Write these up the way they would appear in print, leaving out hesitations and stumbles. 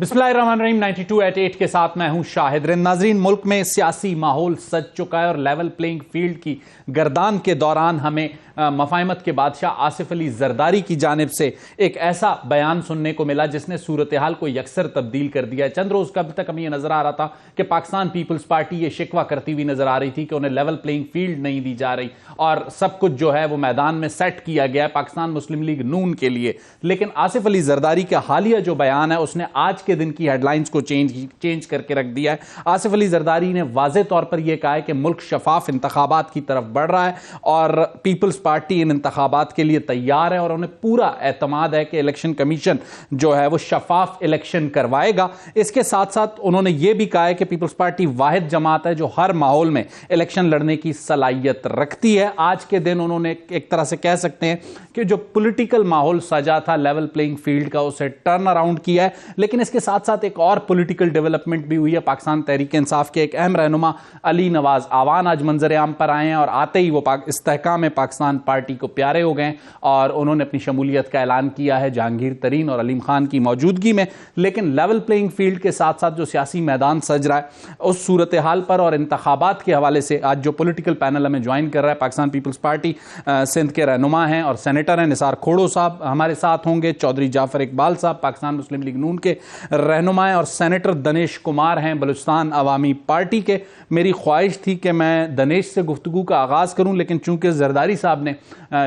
बिस्मिल्लाहिर्रहमानिर्रहीम 92@8 के साथ मैं हूं शाहिद रिंद। नाजरीन, मुल्क में सियासी माहौल सज चुका है और लेवल प्लेइंग फील्ड की गर्दान के दौरान हमें मफाहमत के बादशाह आसिफ अली जरदारी की जानिब से एक ऐसा बयान सुनने को मिला जिसने सूरत हाल को यकसर तब्दील कर दिया है। चंद रोज कब तक हमें यह नजर आ रहा था कि पाकिस्तान पीपल्स पार्टी ये शिकवा करती हुई नजर आ रही थी कि उन्हें लेवल प्लेइंग फील्ड नहीं दी जा रही और सब कुछ जो है वो मैदान में सेट किया गया है पाकिस्तान मुस्लिम लीग नून के लिए। लेकिन आसिफ अली जरदारी का हालिया जो बयान है उसने आज के दिन की हेडलाइंस को चेंज करके रख दिया है। आसिफ अली जरदारी ने वाज़ेह तौर पर यह कहा है कि मुल्क शफाफ इंतखाबात की तरफ बढ़ रहा है और पीपल्स पार्टी इन इंतखाबात के लिए तैयार है और उन्हें पूरा एतमाद है कि इलेक्शन कमीशन जो है वो शफाफ इलेक्शन करवाएगा। इसके साथ साथ उन्होंने यह भी कहा है कि पीपल्स पार्टी वाहिद जमात है जो हर माहौल में इलेक्शन लड़ने की सलाहियत रखती है। आज के दिन उन्होंने एक तरह से कह सकते हैं कि जो पॉलिटिकल माहौल सजा था लेवल प्लेइंग फील्ड का उसे टर्न अराउंड किया है। लेकिन इसके साथ साथ एक और पॉलिटिकल डेवलपमेंट भी हुई है। पाकिस्तान तहरीक इंसाफ के एक अहम रहनुमा अली नवाज आवान आज मंजर आम पर आए हैं और आते ही वो इस्तेहकाम पाकिस्तान पार्टी को प्यारे हो गए और उन्होंने अपनी शमूलियत का ऐलान किया है जहांगीर तरीन और अलीम खान की मौजूदगी में। लेकिन लेवल प्लेइंग फील्ड के साथ साथ जो सियासी मैदान सज रहा है उस सूरत हाल पर और इंतखाबात के हवाले से आज जो पॉलिटिकल पैनल हमें ज्वाइन कर रहा है पाकिस्तान पीपल्स पार्टी सिंध के रहनुमा हैं और सेनेटर हैं निसार खोड़ो साहब हमारे साथ होंगे। चौधरी जाफर इकबाल साहब पाकिस्तान मुस्लिम लीग नून के रहनुमा हैं और सेनेटर दनेश कुमार हैं बलूचिस्तान अवामी पार्टी के। मेरी ख्वाहिश थी कि मैं दनेश से गुफ्तगू का आगाज़ करूं लेकिन चूंकि जरदारी साहब ने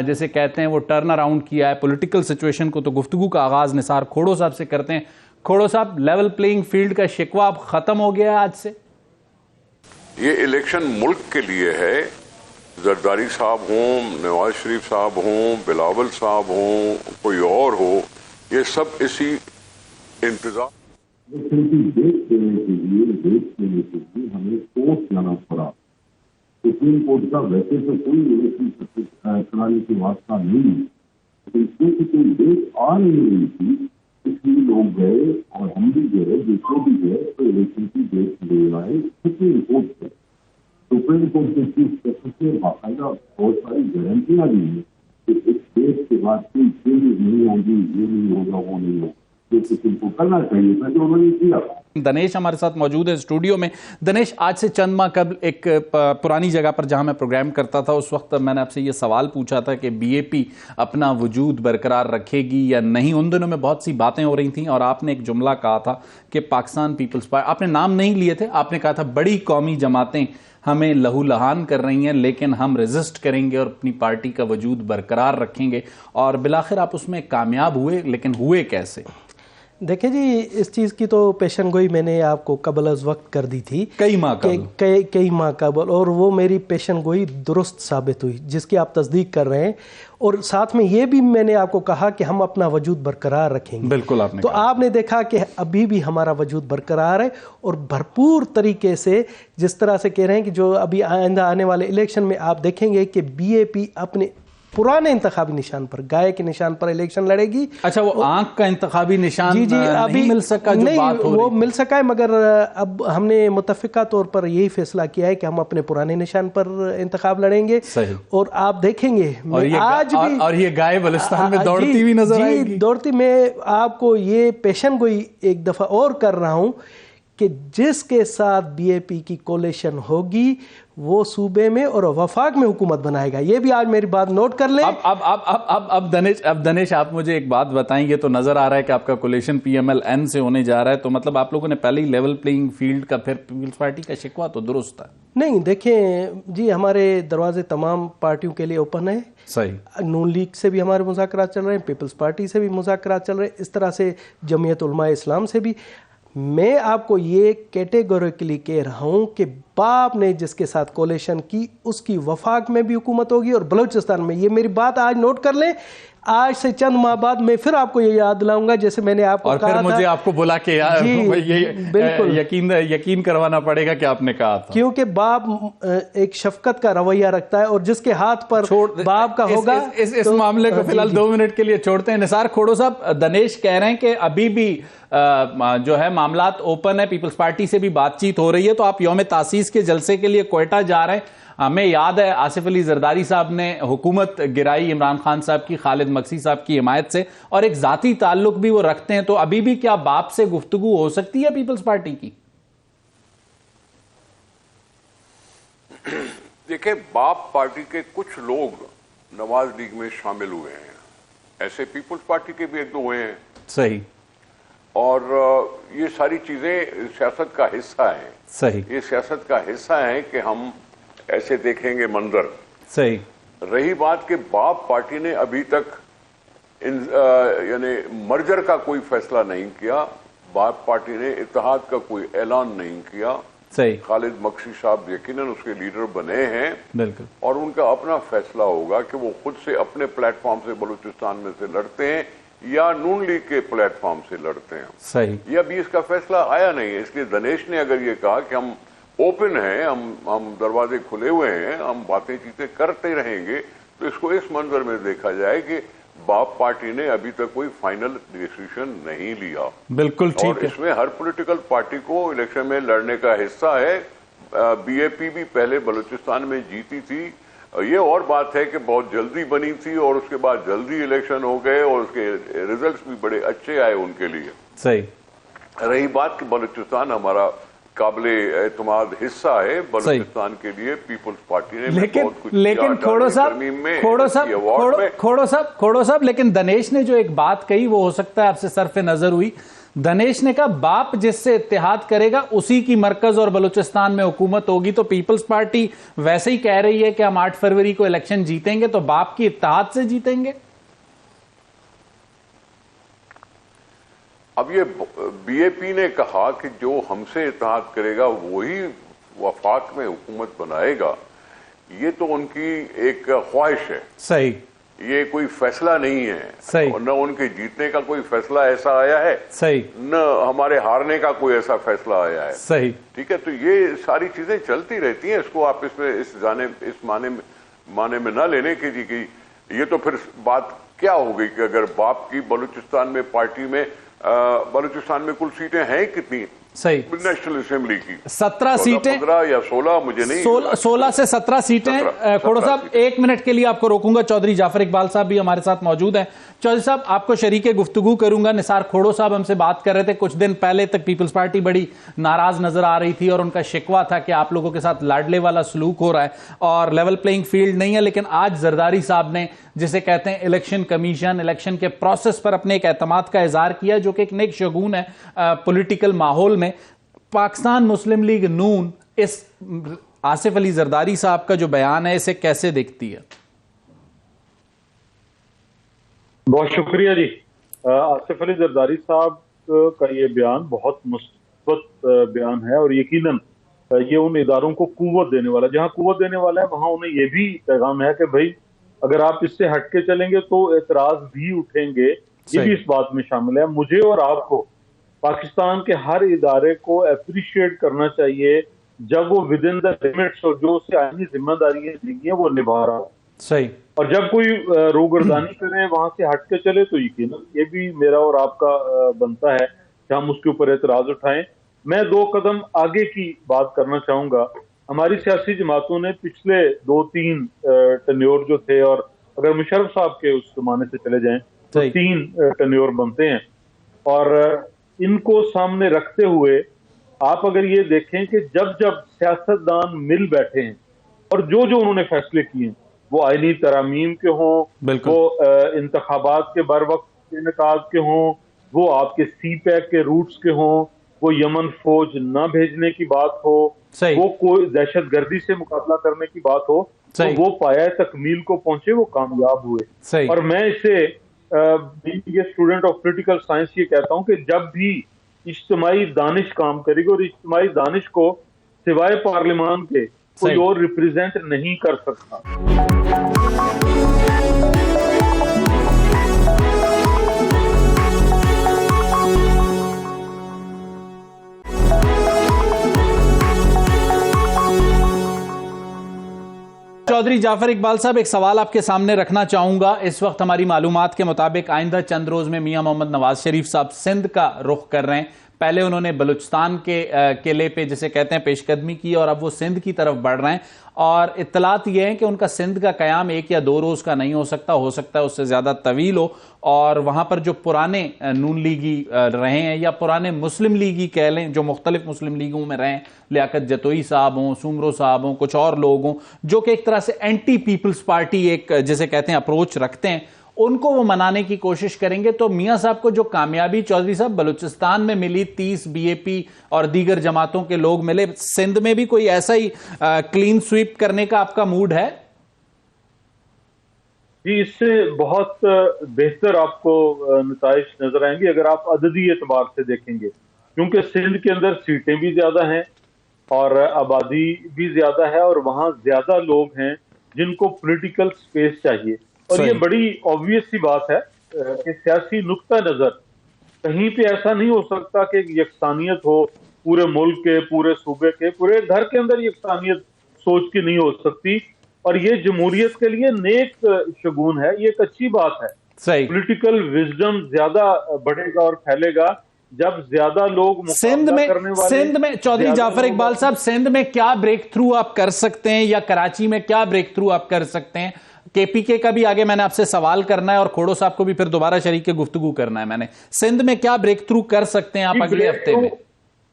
जैसे कहते हैं वो टर्न अराउंड किया है पॉलिटिकल सिचुएशन को, तो गुफ्तगू का आगाज़ निसार खोड़ो साहब से करते हैं। खोड़ो साहब, लेवल प्लेइंग फील्ड का शिकवा अब ख़त्म हो गया है आज से? ये इलेक्शन मुल्क के लिए है। जरदारी साहब हों, नवाज शरीफ साहब हों, बिलावल साहब हों, कोई और हो, ये सब इसी इंतजार डेट देने के लिए हमें कोर्ट जाना पड़ा। सुप्रीम कोर्ट का वैसे तो कोई इलेक्शन कराने की वास्ता नहीं, लेकिन क्योंकि कोई डेट आ नहीं रही थी इसलिए लोग गए और हम भी गए, दूसरे भी गए, तो इलेक्शन की डेट ले आए सुप्रीम कोर्ट से। सुप्रीम कोर्ट के चीफ जस्टिस ने बाकायदा बहुत सारी गारंटियां दी है कि इस डेट के बाद कोई चेंजेस नहीं होगी, ये नहीं होगा, वो नहीं होगा, जो किसी को करना चाहिए था जो उन्होंने किया। दनेश हमारे साथ मौजूद है स्टूडियो में। दनेश, आज से चंद माह कबल एक पुरानी जगह पर जहां मैं प्रोग्राम करता था उस वक्त मैंने आपसे ये सवाल पूछा था कि बीएपी अपना वजूद बरकरार रखेगी या नहीं। उन दिनों में बहुत सी बातें हो रही थीं और आपने एक जुमला कहा था कि पाकिस्तान पीपल्स पार्टी, आपने नाम नहीं लिए थे, आपने कहा था बड़ी कौमी जमातें हमें लहू लहान कर रही हैं लेकिन हम रेजिस्ट करेंगे और अपनी पार्टी का वजूद बरकरार रखेंगे और बिलाखिर आप उसमें कामयाब हुए। लेकिन हुए कैसे? देखिए जी, इस चीज़ की तो पेशन गोई मैंने आपको कबल अज वक्त कर दी थी कई माह कबल, और वो मेरी पेशन गोई दुरुस्त साबित हुई जिसकी आप तस्दीक कर रहे हैं। और साथ में ये भी मैंने आपको कहा कि हम अपना वजूद बरकरार रखेंगे। बिल्कुल आपने तो आपने देखा कि अभी भी हमारा वजूद बरकरार है और भरपूर तरीके से जिस तरह से कह रहे हैं कि जो अभी आइंदा आने वाले इलेक्शन में आप देखेंगे कि बीएपी अपने पुराने इंतखाबी निशान पर, गाय के निशान पर इलेक्शन लड़ेगी। अच्छा, वो आंख का इंतखाबी निशान जी अभी नहीं मिल सका, जो नहीं बात हो वो रही। मिल सका है, मगर अब हमने मुत्तफिका तौर पर यही फैसला किया है कि हम अपने पुराने निशान पर इंतखाब लड़ेंगे। सही। और आप देखेंगे आज भी और ये गाय बलूचिस्तान में दौड़ती हुई नजर आएगी। दौड़ती। मैं आपको ये पेशन गोई एक दफा और कर रहा हूं कि जिसके साथ बीएपी की कोलिशन होगी वो सूबे में और वफाक में हुकूमत बनाएगा। ये भी आज मेरी बात नोट कर लें। अब दनेश आप मुझे एक बात बताएंगे, तो नजर आ रहा है कि आपका कोलिशन पीएमएल-एन से होने जा रहा है, तो मतलब आप लोगों ने पहले ही लेवल प्लेइंग फील्ड का, फिर पीपल्स पार्टी का शिकवा तो दुरुस्त है। नहीं, देखें जी, हमारे दरवाजे तमाम पार्टियों के लिए ओपन है। सही। नून लीग से भी हमारे मुज़ाकरात चल रहे हैं, पीपल्स पार्टी से भी मुज़ाकरात चल रहे हैं, इस तरह से जमीयत उलमा इस्लाम से भी। मैं आपको ये कैटेगोरिकली कह रहा हूं कि बाप ने जिसके साथ कोलिशन की उसकी वफाक में भी हुकूमत होगी और बलूचिस्तान में। ये मेरी बात आज नोट कर लें। आज से चंद माह बाद मैं फिर आपको ये याद दिलाऊंगा जैसे मैंने आपको और कहा फिर मुझे आपको बुला के बिल्कुल यकीन करवाना पड़ेगा कि आपने कहा था, क्योंकि बाप एक शफकत का रवैया रखता है और जिसके हाथ पर बाप का होगा। इस मामले को फिलहाल 2 मिनट के लिए छोड़ते हैं। निसार खोड़ो साहब, दनेश कह रहे हैं कि अभी भी जो है मामलात ओपन है, पीपल्स पार्टी से भी बातचीत हो रही है, तो आप यौम तासीस के जलसे के लिए क्वेटा जा रहे हैं। हमें याद है आसिफ अली जरदारी साहब ने हुकूमत गिराई इमरान खान साहब की, खालिद मक्सी साहब की हिमायत से, और एक जाती ताल्लुक भी वो रखते हैं। तो अभी भी क्या बाप से गुफ्तगू हो सकती है पीपल्स पार्टी की? देखिए, बाप पार्टी के कुछ लोग नवाज लीग में शामिल हुए हैं, ऐसे पीपल्स पार्टी के भी एक दो हुए हैं। सही। और ये सारी चीजें सियासत का हिस्सा है। सही। ये सियासत का हिस्सा है कि हम ऐसे देखेंगे मंजर। सही। रही बात कि बाप पार्टी ने अभी तक यानी मर्जर का कोई फैसला नहीं किया, बाप पार्टी ने इत्तेहाद का कोई ऐलान नहीं किया। सही। खालिद मक्सी साहब यकीनन उसके लीडर बने हैं, बिल्कुल, और उनका अपना फैसला होगा कि वो खुद से अपने प्लेटफॉर्म से बलूचिस्तान में से लड़ते हैं या नून लीग के प्लेटफॉर्म से लड़ते हैं। सही। ये अभी इसका फैसला आया नहीं है, इसलिए दिनेश ने अगर ये कहा कि हम ओपन हैं, हम दरवाजे खुले हुए हैं, हम बातें चीजें करते रहेंगे, तो इसको इस मंजर में देखा जाए कि बाप पार्टी ने अभी तक कोई फाइनल डिसीजन नहीं लिया। बिल्कुल ठीक है। और इसमें हर पॉलिटिकल पार्टी को इलेक्शन में लड़ने का हिस्सा है। बीएपी भी पहले बलूचिस्तान में जीती थी, ये और बात है कि बहुत जल्दी बनी थी और उसके बाद जल्दी इलेक्शन हो गए और उसके रिजल्ट्स भी बड़े अच्छे आए उनके लिए। सही। रही बात कि बलूचिस्तान हमारा काबिले एतमाद हिस्सा है बलूचिस्तान के लिए, पीपल्स पार्टी ने बहुत कुछ लेकिन खोड़ो साहब, लेकिन दिनेश ने जो एक बात कही वो हो सकता है आपसे सरफे नजर हुई। दिनेश ने कहा बाप जिससे इत्तेहाद करेगा उसी की मरकज और बलूचिस्तान में हुकूमत होगी। तो पीपल्स पार्टी वैसे ही कह रही है कि हम 8 फरवरी को इलेक्शन जीतेंगे, तो बाप की इत्तेहाद से जीतेंगे। अब ये बीएपी ने कहा कि जो हमसे इत्तेहाद करेगा वही वफाक में हुकूमत बनाएगा, ये तो उनकी एक ख्वाहिश है। सही। ये कोई फैसला नहीं है। सही। न उनके जीतने का कोई फैसला ऐसा आया है। सही। न हमारे हारने का कोई ऐसा फैसला आया है। सही। ठीक है, तो ये सारी चीजें चलती रहती हैं, इसको आप इस माने में न लेने की जी की ये तो फिर बात क्या हो गई कि अगर बाप की बलूचिस्तान में पार्टी में बलूचिस्तान में कुल सीटें हैं कितनी? सही। नेशनल असेंबली की 17 सीटें, 15 या 16, मुझे नहीं, 16 से 17 सीटें। खोड़ो साहब, 1 मिनट के लिए आपको रोकूंगा। चौधरी जाफर इकबाल साहब भी हमारे साथ मौजूद हैं। चौधरी साहब, आपको शरीके गुफ्तगू करूंगा। निसार खोड़ो साहब हमसे बात कर रहे थे, कुछ दिन पहले तक पीपल्स पार्टी बड़ी नाराज नजर आ रही थी और उनका शिकवा था कि आप लोगों के साथ लाडले वाला सलूक हो रहा है और लेवल प्लेइंग फील्ड नहीं है। लेकिन आज जरदारी साहब ने, जिसे कहते हैं इलेक्शन कमीशन, इलेक्शन के प्रोसेस पर अपने एक एतमाद का इजहार किया, जो कि एक नेक शगुन है पॉलिटिकल माहौल में। पाकिस्तान मुस्लिम लीग नून इस आसिफ अली जरदारी साहब का जो बयान है, इसे कैसे देखती है? बहुत शुक्रिया जी। आसिफ अली जरदारी साहब का ये बयान बहुत मुस्बत बयान है और यकीनन ये उन इदारों को कुव्वत देने वाला, जहां कुव्वत देने वाला है वहां उन्हें ये भी पैगाम है कि भाई अगर आप इससे हटके चलेंगे तो एतराज भी उठेंगे। ये भी इस बात में शामिल है। मुझे और आपको पाकिस्तान के हर इदारे को अप्रिशिएट करना चाहिए जब वो विद इन द लिमिट्स और जो उससे आईनी जिम्मेदारियां दी हैं वो निभा रहा है। सही। और जब कोई रोगर्दानी करे वहां से हट के चले तो यकीनन ये भी मेरा और आपका बनता है कि हम उसके ऊपर एतराज उठाएं। मैं 2 कदम आगे की बात करना चाहूंगा। हमारी सियासी जमातों ने पिछले 2-3 टेन्योर जो थे, और अगर मुशर्रफ साहब के उस जमाने से चले जाएं तो 3 टेन्योर बनते हैं, और इनको सामने रखते हुए आप अगर ये देखें कि जब जब सियासतदान मिल बैठे हैं और जो जो उन्होंने फैसले किए वो आईनी तरामीम के हों, वो इंतखाबात के बर वक्त इनकाद के हों, वो आपके CPAC के रूट्स के हों, वो यमन फौज न भेजने की बात हो, वो कोई दहशत गर्दी से मुकाबला करने की बात हो, तो वो पाया तकमील को पहुंचे, वो कामयाब हुए। और मैं इसे स्टूडेंट ऑफ पॉलिटिकल साइंस ये कहता हूं कि जब भी इज्तिमाई दानिश काम करेगी, और इज्तिमाई दानिश को सिवाय पार्लियामान के कोई और रिप्रेजेंट नहीं कर सकता। चौधरी जाफर इकबाल साहब, एक सवाल आपके सामने रखना चाहूंगा। इस वक्त हमारी मालूमात के मुताबिक आइंदा चंद रोज में मियां मोहम्मद नवाज शरीफ साहब सिंध का रुख कर रहे हैं। पहले उन्होंने बलूचिस्तान के किले पे जिसे कहते हैं पेशकदमी की और अब वो सिंध की तरफ बढ़ रहे हैं। और इत्तलात ये है कि उनका सिंध का कयाम 1 या 2 रोज का नहीं हो सकता है उससे ज्यादा तवील हो। और वहां पर जो पुराने नून लीगी रहे हैं या पुराने मुस्लिम लीगी कह लें, जो मुख्तलिफ मुस्लिम लीगों में रहे हैं, लियाकत जतोई साहब हों, सुमरो साहब हों, कुछ और लोग हों, जो कि एक तरह से एंटी पीपल्स पार्टी एक जिसे कहते हैं अप्रोच रखते हैं, उनको वो मनाने की कोशिश करेंगे। तो मियां साहब को जो कामयाबी चौधरी साहब बलूचिस्तान में मिली, 30 बीएपी और दीगर जमातों के लोग मिले, सिंध में भी कोई ऐसा ही क्लीन स्वीप करने का आपका मूड है? जी, इससे बहुत बेहतर आपको नताइज नजर आएंगे अगर आप अददी एतबार से देखेंगे, क्योंकि सिंध के अंदर सीटें भी ज्यादा हैं और आबादी भी ज्यादा है और वहां ज्यादा लोग हैं जिनको पॉलिटिकल स्पेस चाहिए। और ये बड़ी ऑब्वियस सी बात है कि सियासी नुक्ता नजर कहीं पे ऐसा नहीं हो सकता कि यकसानियत हो पूरे मुल्क के, पूरे सूबे के, पूरे घर के अंदर यकसानियत सोच की नहीं हो सकती। और ये जमहूरियत के लिए नेक शगुन है, ये एक अच्छी बात है। सही, पॉलिटिकल विजडम ज्यादा बढ़ेगा और फैलेगा जब ज्यादा लोग सिंध में चौधरी जाफर इकबाल साहब, सिंध में क्या ब्रेक थ्रू आप कर सकते हैं या कराची में क्या ब्रेक थ्रू आप कर सकते हैं? केपीके का भी आगे मैंने आपसे सवाल करना है और खोड़ो साहब को भी फिर दोबारा शरीक गुफ्तगू करना है मैंने। सिंध में क्या ब्रेक थ्रू कर सकते हैं आप अगले हफ्ते में?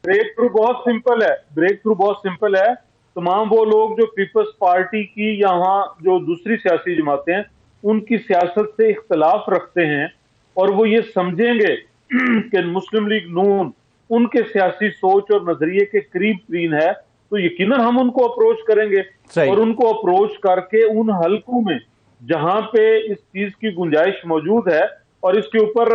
ब्रेक थ्रू बहुत सिंपल है, ब्रेक थ्रू बहुत सिंपल है। तमाम वो लोग जो पीपल्स पार्टी की या वहां जो दूसरी सियासी जमातें हैं उनकी सियासत से इख्तलाफ रखते हैं और वो ये समझेंगे कि मुस्लिम लीग नून उनके सियासी सोच और नजरिए के करीब तरीन है, तो यकीनन हम उनको अप्रोच करेंगे और उनको अप्रोच करके उन हलकों में जहां पे इस चीज की गुंजाइश मौजूद है और इसके ऊपर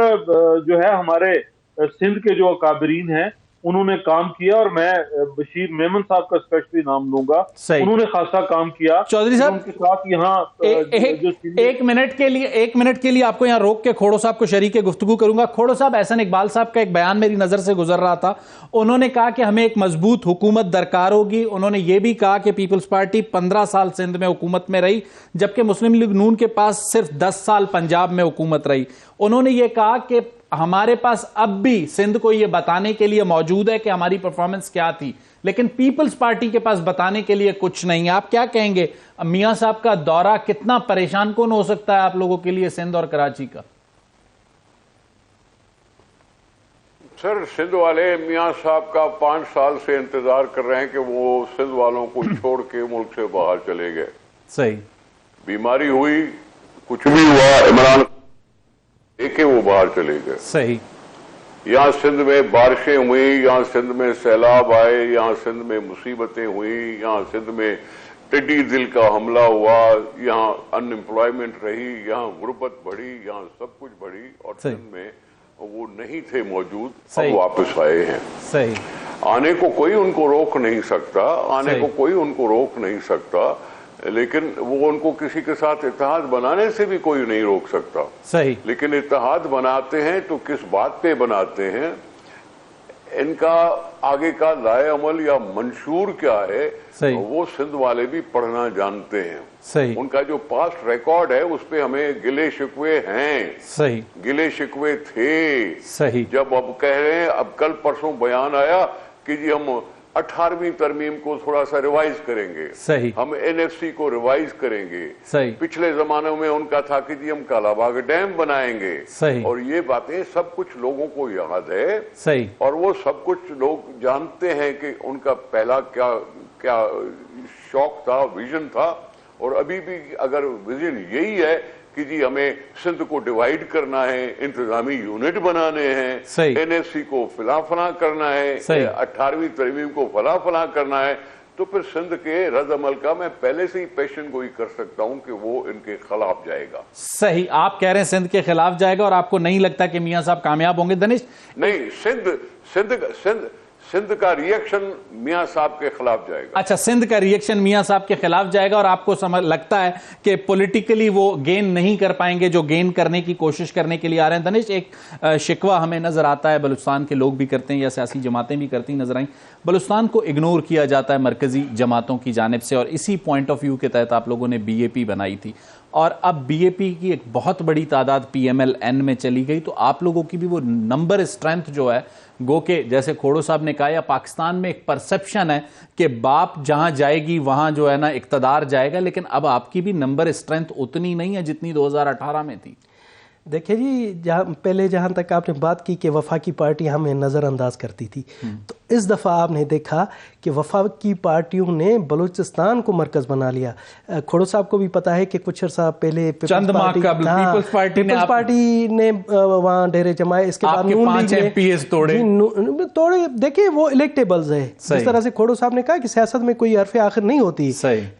जो है हमारे सिंध के जो अकाबरीन हैं उन्होंने काम किया और मैं बशीर मेमन साहब का स्पेशली नाम लूंगा, उन्होंने खासा काम किया। चौधरी साहब उनके साथ यहाँ एक मिनट के लिए आपको यहाँ रोक के खोड़ो साहब को शरीक गुफ्तगू करूंगा। खोड़ो साहब, एहसन इकबाल साहब का एक बयान मेरी नजर से गुजर रहा था, उन्होंने कहा कि हमें एक मजबूत हुकूमत दरकार होगी। उन्होंने ये भी कहा कि पीपल्स पार्टी 15 साल सिंध में हुकूमत में रही, जबकि मुस्लिम लीग नून के पास सिर्फ 10 साल पंजाब में हुकूमत रही। उन्होंने ये कहा कि हमारे पास अब भी सिंध को यह बताने के लिए मौजूद है कि हमारी परफॉर्मेंस क्या थी, लेकिन पीपल्स पार्टी के पास बताने के लिए कुछ नहीं है। आप क्या कहेंगे, मियां साहब का दौरा कितना परेशान कौन हो सकता है आप लोगों के लिए सिंध और कराची का? सर, सिंध वाले मियां साहब का 5 साल से इंतजार कर रहे हैं कि वो सिंध वालों को छोड़ के मुल्क से बाहर चले गए। सही, बीमारी हुई, कुछ भी हुआ, इमरान देखे वो बाहर चले गए। सही, यहाँ सिंध में बारिशें हुई, यहाँ सिंध में सैलाब आए, यहाँ सिंध में मुसीबतें हुई, यहाँ सिंध में टिड्डी दिल का हमला हुआ, यहाँ अनएम्प्लॉयमेंट रही, यहाँ गुर्बत बढ़ी, यहाँ सब कुछ बढ़ी और सिंध में वो नहीं थे मौजूद, अब वापस आए हैं। सही, आने को कोई उनको रोक नहीं सकता, आने को कोई उनको रोक नहीं सकता, लेकिन वो उनको किसी के साथ इत्तेहाद बनाने से भी कोई नहीं रोक सकता। सही, लेकिन इत्तेहाद बनाते हैं तो किस बात पे बनाते हैं, इनका आगे का लाए अमल या मंशूर क्या है, वो सिंध वाले भी पढ़ना जानते हैं। सही, उनका जो पास्ट रिकॉर्ड है उस पे हमें गिले शिकवे हैं। सही, गिले शिकवे थे। सही, जब अब कह रहे हैं, अब कल परसों बयान आया कि जी हम 18वीं तरमीम को थोड़ा सा रिवाइज करेंगे, सही, हम एनएफसी को रिवाइज करेंगे। सही, पिछले जमानों में उनका था कि जी हम कालाबाग डैम बनाएंगे। सही, और ये बातें सब कुछ लोगों को याद है। सही, और वो सब कुछ लोग जानते हैं कि उनका पहला क्या क्या शौक था, विजन था। और अभी भी अगर विजन यही है कि जी हमें सिंध को डिवाइड करना है, इंतजामी यूनिट बनाने हैं, एनएफसी को फला करना है, 18वीं तरमीम को फला करना है, तो फिर सिंध के रद्द अमल का मैं पहले से ही पेशन गोई कर सकता हूं कि वो इनके खिलाफ जाएगा। सही, आप कह रहे हैं सिंध के खिलाफ जाएगा और आपको नहीं लगता कि मियां साहब कामयाब होंगे? दनिश, नहीं, सिंध का रिएक्शन मियां साहब के खिलाफ जाएगा। अच्छा, सिंध का रिएक्शन मियां साहब के खिलाफ जाएगा और आपको समझ लगता है कि पॉलिटिकली वो गेन नहीं कर पाएंगे जो गेन करने की कोशिश करने के लिए आ रहे हैं। दनिश, एक शिकवा हमें नजर आता है, बलूचिस्तान के लोग भी करते हैं या सियासी जमातें भी करती नजर आई, बलूचिस्तान को इग्नोर किया जाता है मरकजी जमातों की जानिब से, और इसी पॉइंट ऑफ व्यू के तहत आप लोगों ने बीएपी बनाई थी और अब बीएपी की एक बहुत बड़ी तादाद पीएमएल-एन में चली गई, तो आप लोगों की भी वो नंबर स्ट्रेंथ जो है, गो के जैसे खोड़ो साहब ने कहा, या पाकिस्तान में एक परसेप्शन है कि बाप जहां जाएगी वहां जो है ना इक्तदार जाएगा, लेकिन अब आपकी भी नंबर स्ट्रेंथ उतनी नहीं है जितनी 2018 में थी। देखिए जी, जहाँ तक आपने बात की कि वफाकी पार्टी हमें नज़रअंदाज करती थी, तो इस दफ़ा आपने देखा कि वफाकी पार्टियों ने बलूचिस्तान को मरकज़ बना लिया। खोड़ो साहब को भी पता है कि कुछ अर्सा पहले चंद माह कबल पीपल्स पार्टी ने वहाँ डेरे जमाए, इसके बाद नून लीग ने तोड़े। देखिए वो इलेक्टेबल्स है, जिस तरह से खोड़ो साहब ने कहा कि सियासत में कोई हरफ आखिर नहीं होती,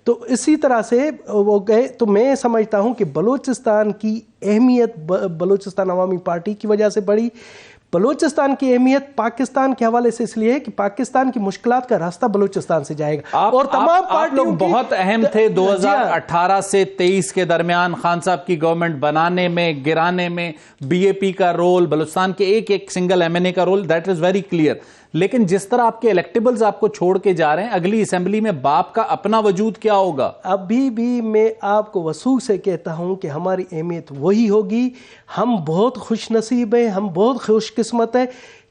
तो इसी तरह से वो गए। तो मैं समझता हूँ कि बलूचिस्तान की अहमियत बलूचिस्तान अवामी पार्टी की वजह से बढ़ी। बलूचिस्तान की अहमियत पाकिस्तान के हवाले से इसलिए है कि पाकिस्तान की मुश्किलात का रास्ता बलूचिस्तान से जाएगा। और तमाम पार्टियों लोग बहुत अहम थे 2018 से 23 के दरमियान खान साहब की गवर्नमेंट बनाने में, गिराने में बीएपी का रोल, बलूचिस्तान के एक एक सिंगल एमएनए का role, that is very clear. लेकिन जिस तरह आपके इलेक्टेबल्स आपको छोड़ के जा रहे हैं, अगली असेंबली में बाप का अपना वजूद क्या होगा? अभी भी मैं आपको वसूख से कहता हूं कि हमारी अहमियत वही होगी। हम बहुत खुश नसीब हैं, हम बहुत खुशकिस्मत हैं।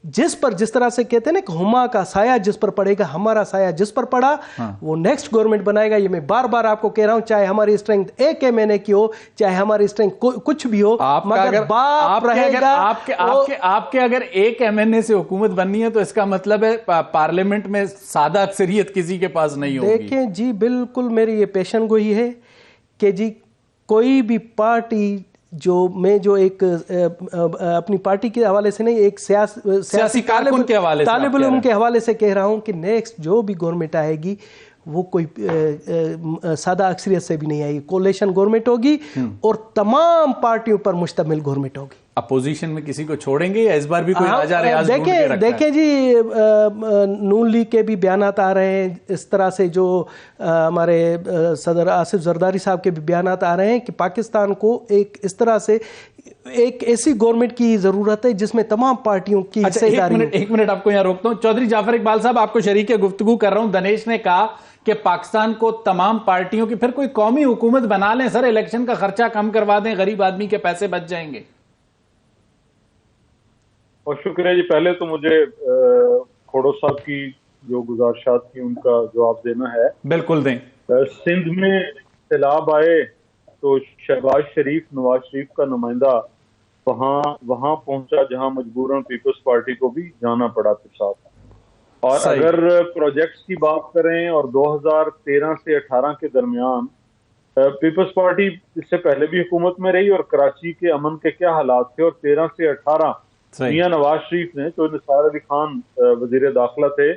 जिस तरह से कहते हैं ना कि हुमा का साया जिस पर पड़ेगा, हमारा साया जिस पर पड़ा वो नेक्स्ट गवर्नमेंट बनाएगा। ये मैं बार बार आपको कह रहा हूं, चाहे हमारी स्ट्रेंथ एक महीने की हो, चाहे हमारी स्ट्रेंथ कुछ भी हो, मगर बाप रहेगा। आपके अगर एक एमएनए से हुकूमत बननी है तो इसका मतलब है पार्लियामेंट में सादा अक्सरियत किसी के पास नहीं होगी। देखें जी, बिल्कुल मेरी ये पेशन गोई है कि जी कोई भी पार्टी जो एक अपनी पार्टी के हवाले से नहीं, एक सियासी कारकुन के हवाले से, तालिब इल्म के हवाले से कह रहा हूं कि नेक्स्ट जो भी गवर्नमेंट आएगी वो कोई सादा अक्सरियत से भी नहीं आएगी, कोलेशन गवर्नमेंट होगी और तमाम पार्टियों पर मुश्तमिल गवर्नमेंट होगी। अपोजिशन में किसी को छोड़ेंगे या इस बार भी कोई राजा रियाज ढूंढ के रखा है? देखें जी, नून लीग के भी बयानात आ रहे हैं, इस तरह से जो हमारे सदर आसिफ जरदारी साहब के भी बयानात आ रहे हैं कि पाकिस्तान को एक इस तरह से एक ऐसी गवर्नमेंट की जरूरत है जिसमें तमाम पार्टियों की हिस्सेदारी। एक मिनट आपको यहाँ रोकता हूँ। चौधरी जाफर इकबाल साहब, आपको शरीक गुफ्तगू कर रहा हूँ। दनेश ने कहा कि पाकिस्तान को तमाम पार्टियों की फिर कोई कौमी हुकूमत बना लें सर, इलेक्शन का खर्चा कम करवा दें, गरीब आदमी के पैसे बच जाएंगे। और शुक्रिया जी। पहले तो मुझे खोड़ो साहब की जो गुजारिशात थी उनका जवाब देना है। बिल्कुल दें। सिंध में सैलाब आए तो शहबाज शरीफ, नवाज शरीफ का नुमाइंदा वहां पहुंचा जहां मजबूरन पीपल्स पार्टी को भी जाना पड़ा फिर साथ। और अगर प्रोजेक्ट्स की बात करें और 2013 से 18 के दरमियान पीपल्स पार्टी इससे पहले भी हुकूमत में रही और कराची के अमन के क्या हालात थे, और 13 से 18 मियां नवाज शरीफ ने, जो निसार अली खान वजीर दाखिला थे,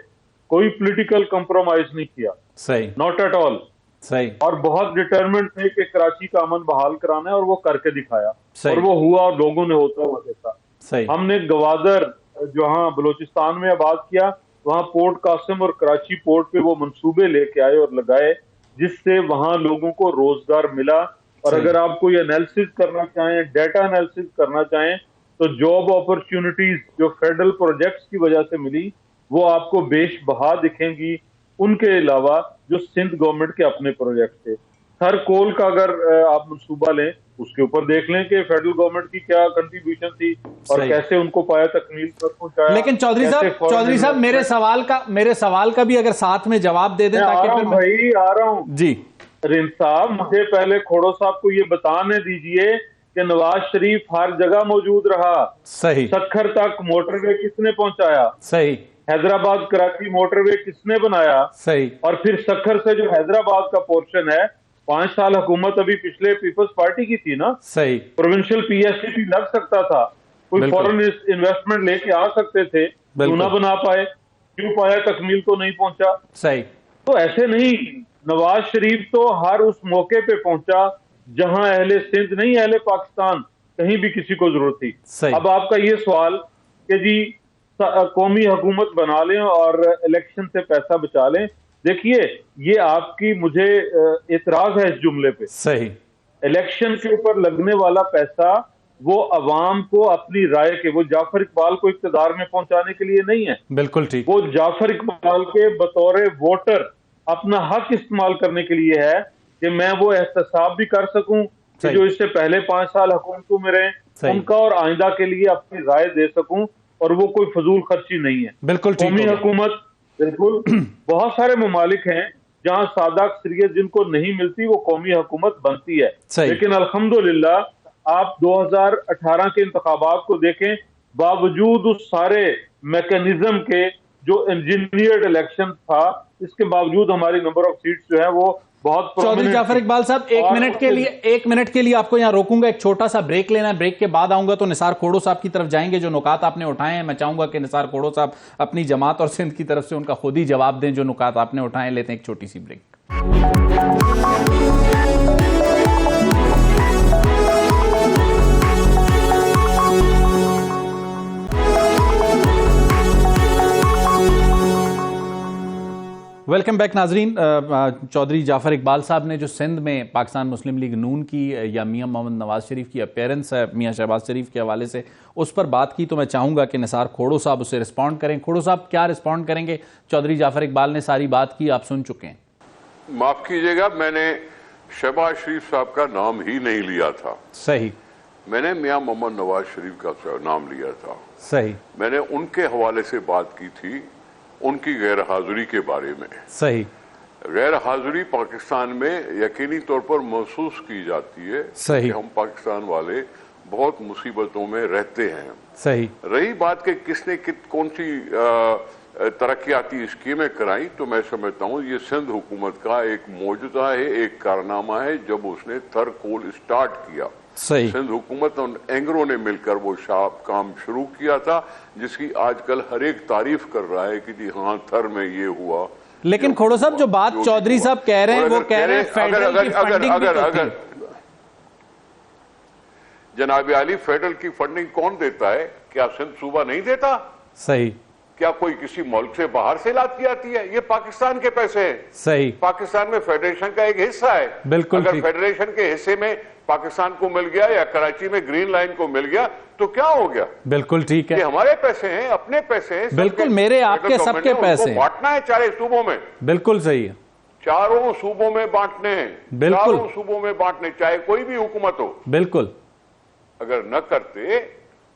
कोई पॉलिटिकल कंप्रोमाइज नहीं किया, सही, नॉट एट ऑल, सही, और बहुत डिटरमिनेड थे कि कराची का अमन बहाल कराना है और वो करके दिखाया, और वो हुआ और लोगों ने होता हुआ देखा। सही। हमने गवादर जहां बलूचिस्तान में आबाद किया, वहां पोर्ट कासिम और कराची पोर्ट पे वो मंसूबे लेके आए और लगाए, जिससे वहां लोगों को रोजगार मिला। और अगर आप कोई एनालिसिस करना चाहें, डाटा एनालिसिस करना चाहें, तो जॉब अपॉर्चुनिटीज जो फेडरल प्रोजेक्ट्स की वजह से मिली वो आपको बेशबहा दिखेंगी, उनके अलावा जो सिंध गवर्नमेंट के अपने प्रोजेक्ट थे। हर कोल का अगर आप मंसूबा लें, उसके ऊपर देख लें कि फेडरल गवर्नमेंट की क्या कंट्रीब्यूशन थी और कैसे उनको पाया तकमील तक पहुंचाया। लेकिन चौधरी साहब मेरे सवाल का भी अगर साथ में जवाब दे दें ताकि फिर भाई आ रहा हूं जी। रिन साहब, मुझे पहले खोड़ो साहब को ये बताने दीजिए कि नवाज शरीफ हर जगह मौजूद रहा। सही। सखर तक मोटरवे किसने पहुंचाया? सही। हैदराबाद कराची मोटरवे किसने बनाया? सही। और फिर सखर से जो हैदराबाद का पोर्शन है, 5 साल हुकूमत अभी पिछले पीपल्स पार्टी की थी ना। सही। प्रोविंशियल पीएससीपी लग सकता था, कोई फॉरेन इन्वेस्टमेंट लेके आ सकते थे, क्यों ना बना पाए? क्यों पाया तकमील को नहीं पहुंचा? सही। तो ऐसे नहीं, नवाज शरीफ तो हर उस मौके पे पहुंचा जहां अहले सिंध नहीं, अहले पाकिस्तान कहीं भी किसी को जरूरत थी। अब आपका ये सवाल कि जी कौमी हुकूमत बना लें और इलेक्शन से पैसा बचा लें, देखिए ये आपकी, मुझे एतराज है इस जुमले पे। सही। इलेक्शन के ऊपर लगने वाला पैसा वो अवाम को अपनी राय के, वो जाफर इकबाल को इक्तदार में पहुंचाने के लिए नहीं है। बिल्कुल ठीक। वो जाफर इकबाल के बतौर वोटर अपना हक इस्तेमाल करने के लिए है कि मैं वो एहतसाब भी कर सकूं कि जो इससे पहले 5 साल हुकूमतों में रहे उनका और आइंदा के लिए अपनी राय दे सकूं, और वो कोई फजूल खर्ची नहीं है। बिल्कुल कौमी हुकूमत, बिल्कुल बहुत सारे ममालिक हैं जहां सादा अक्सरियत जिनको नहीं मिलती वो कौमी हुकूमत बनती है, लेकिन अल्हम्दुलिल्लाह आप 2018 के इंतखाबात को देखें, बावजूद उस सारे मैकेनिज्म के जो इंजीनियर्ड इलेक्शन था, इसके बावजूद हमारी नंबर ऑफ सीट्स जो है वो बहुत। चौधरी जाफर इकबाल साहब, एक मिनट के लिए आपको यहां रोकूंगा, एक छोटा सा ब्रेक लेना है। ब्रेक के बाद आऊंगा तो निसार खोड़ो साहब की तरफ जाएंगे। जो नुकात आपने उठाए हैं, मैं चाहूंगा कि निसार खोड़ो साहब अपनी जमात और सिंध की तरफ से उनका खुद ही जवाब दें जो नुकात आपने उठाए। लेते हैं एक छोटी सी ब्रेक। वेलकम बैक नाजरीन। चौधरी जाफर इकबाल साहब ने जो सिंध में पाकिस्तान मुस्लिम लीग नून की या मियां मोहम्मद नवाज शरीफ की अपीयरेंस है मियां शहबाज शरीफ के हवाले से, उस पर बात की, तो मैं चाहूँगा कि निसार खोड़ो साहब उसे रिस्पॉन्ड करें। खोड़ो साहब क्या रिस्पॉन्ड करेंगे? चौधरी जाफर इकबाल ने सारी बात की, आप सुन चुके हैं। माफ कीजिएगा, मैंने शहबाज शरीफ साहब का नाम ही नहीं लिया था। सही। मैंने मियां मोहम्मद नवाज शरीफ का नाम लिया था। सही। मैंने उनके हवाले से बात की थी, उनकी गैर हाजिरी के बारे में। सही। गैर हाजिरी पाकिस्तान में यकीनी तौर पर महसूस की जाती है। सही। कि हम पाकिस्तान वाले बहुत मुसीबतों में रहते हैं। सही। रही बात कि किसने कौन सी तरक्याती स्कीमें कराई, तो मैं समझता हूँ ये सिंध हुकूमत का एक मौजूदा है, एक कारनामा है। जब उसने थर कोल स्टार्ट किया, सही। सिंध हुकूमत और एंगरों ने मिलकर वो काम शुरू किया था, जिसकी आजकल हर एक तारीफ कर रहा है कि जी हाँ थर में ये हुआ। लेकिन खोड़ो साहब जो बात चौधरी साहब कह रहे हैं वो कह रहे हैं फेडरल की फंडिंग भी तो थी। जनाब आली, फेडरल की फंडिंग कौन देता है? क्या सिंध सूबा नहीं देता? सही। क्या कोई किसी मुल्क से बाहर से लाती आती है? ये पाकिस्तान के पैसे हैं। सही। पाकिस्तान में फेडरेशन का एक हिस्सा है। बिल्कुल। अगर फेडरेशन के हिस्से में पाकिस्तान को मिल गया या कराची में ग्रीन लाइन को मिल गया तो क्या हो गया? बिल्कुल ठीक है। ये हमारे पैसे हैं, अपने पैसे हैं। बिल्कुल, मेरे आपके सबके पैसे हैं। बांटना है चारों सूबों में। बिल्कुल सही है। चारों सूबों में बांटने हैं। बिल्कुल। चारों सूबों में बांटने, चाहे कोई भी हुकूमत हो। बिल्कुल। अगर न करते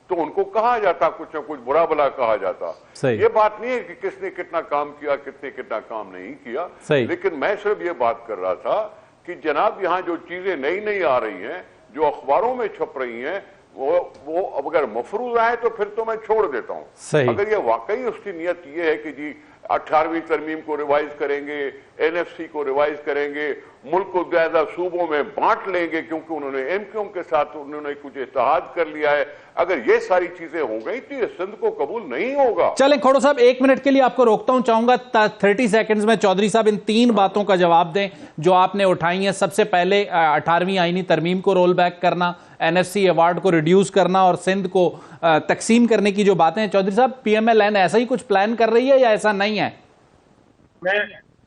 तो उनको कहा जाता, कुछ न कुछ बुरा भला कहा जाता। सही। ये बात नहीं है कि किसने कितना काम किया, किसने कितना काम नहीं किया। सही। लेकिन मैं सिर्फ ये बात कर रहा था कि जनाब यहाँ जो चीजें नई नई आ रही हैं, जो अखबारों में छप रही हैं, वो अगर मफरूज आए तो फिर तो मैं छोड़ देता हूँ। सही। अगर ये वाकई उसकी नीयत ये है कि जी 18वीं तरमीम को रिवाइज करेंगे, एनएफसी को रिवाइज करेंगे, मुल्क को ज्यादा सूबों में बांट लेंगे क्योंकि उन्होंने एमक्यूएम के साथ उन्होंने कुछ इत्तेहाद कर लिया है, अगर ये सारी चीजें हो गई तो ये सिंध को कबूल नहीं होगा। चलें खोड़ो साहब, 1 मिनट के लिए आपको रोकता हूं, चाहूंगा 30 सेकंड्स में चौधरी साहब इन 3 बातों का जवाब दें जो आपने उठाई हैं। सबसे पहले 18वीं आईनी तरमीम को रोल बैक करना, एनएफसी अवार्ड को रिड्यूस करना और सिंध को तकसीम करने की जो बातें हैं, चौधरी साहब पीएमएलएन ऐसा ही कुछ प्लान कर रही है या ऐसा नहीं है?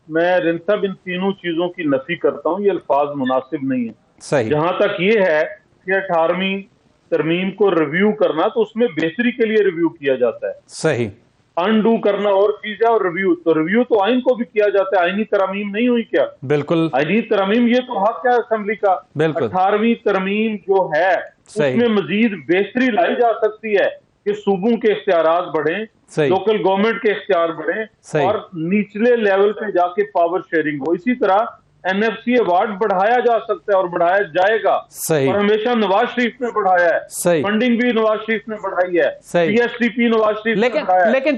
मैं रिंद साहब इन तीनों चीजों की नफी करता हूं, ये अल्फाज मुनासिब नहीं है। सही। जहां तक ये है कि 18वीं तरमीम को रिव्यू करना तो उसमें बेहतरी के लिए रिव्यू किया जाता है। सही। अनडू करना और चीज है, और रिव्यू तो आइन को भी किया जाता है। आइनी तरमीम नहीं हुई क्या? बिल्कुल। आइनी तरमीम ये तो हक है असेंबली का। बिल्कुल। 18वीं तरमीम जो है उसमें मजीद बेहतरी लाई जा सकती है कि सूबों के इख्तियारात बढ़ें, लोकल गवर्नमेंट के इख्तियार बढ़ें और निचले लेवल पे जाके पावर शेयरिंग हो। इसी तरह एनएफसी अवार्ड बढ़ाया जा सकता है और बढ़ाया जाएगा। सही। और हमेशा नवाज शरीफ ने बढ़ाया है। सही। फंडिंग भी नवाज शरीफ ने बढ़ाई है। पीएसटीपी नवाज शरीफ ने बढ़ाया है। लेकिन